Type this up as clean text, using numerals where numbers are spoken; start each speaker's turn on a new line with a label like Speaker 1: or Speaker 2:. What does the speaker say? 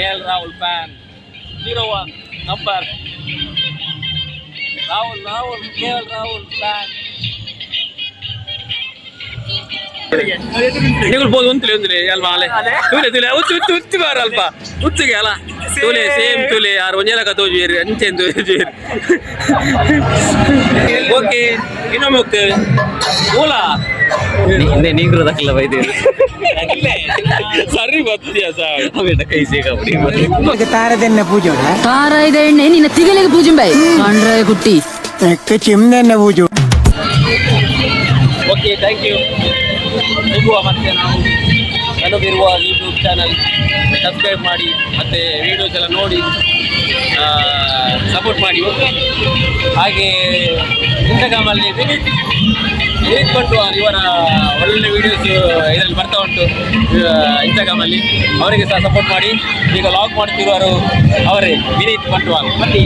Speaker 1: KL Rahul fan. 01 number. Rahul, KL Rahul fan. ನಿಗಲ್ಬೋದು ಒಂದ್ಲೆ ಅಲ್ವಾ ಅಲೆ ತುಲೆ ಉಚ್ಚು ಬಾರ ಅಲ್ಪ ಉಚ್ಚಿಗೆ ಅಲ್ಲ ತುಲೆ ಸೇಮ್ ತುಲೆ ಯಾರು ಒಂಜೇಲಕ ತೋಜುವೇರಿ ಅಂಚೆಂದು ತೋಜುವೇರಿ ಓಕೆ ಇನ್ನೊಮ್ಮೆ ಹೋಗ್ತೇವೆ ಮೂಲ ಹಿಂದೆ ನೀಗ್ರು ದಕ್ಕಲ್ಲ ಬೈದೇವೆ ಸರಿ ಬತ್ತಿಯ ಸಾರ್ ಕೈ ಸೇಕ
Speaker 2: ತಾರದೆಣ್ಣೆ ಪೂಜೆ
Speaker 3: ತಾರಾಯದ ಎಣ್ಣೆ ನಿನ್ನ ತಿಗಲಿಗೆ ಪೂಜೆ ಬೈ ಕಾಂಡ್ರಾಯ ಕುಟ್ಟಿ
Speaker 2: ಚಿಮ್ನೆಣ್ಣೆ ಪೂಜೆ.
Speaker 1: Okay thank you. ಸಿಗುವ ಮತ್ತೆ ನಾವು ನನಗಿರುವ ಯೂಟ್ಯೂಬ್ ಚಾನಲ್ ಸಬ್ಸ್ಕ್ರೈಬ್ ಮಾಡಿ ಮತ್ತು ವೀಡಿಯೋಸ್ ಎಲ್ಲ ನೋಡಿ ಸಪೋರ್ಟ್ ಮಾಡಿ. ಹಾಗೆ ಇನ್ಸ್ಟಾಗ್ರಾಮಲ್ಲಿ ವಿನೀತ್ ಬಂಟ್ವಾಲ್ ಇವರ ಒಳ್ಳೆ ವೀಡಿಯೋಸ್ ಇದರಲ್ಲಿ ಬರ್ತಾ ಉಂಟು ಇನ್ಸ್ಟಾಗ್ರಾಮಲ್ಲಿ, ಅವರಿಗೆ ಸಹ ಸಪೋರ್ಟ್ ಮಾಡಿ. ಈಗ ಲಾಗ್ ಮಾಡ್ತಿರುವರು ಅವರೇ ವಿನೀತ್ ಬಂಟ್ವಾಲ್ ಬನ್ನಿ.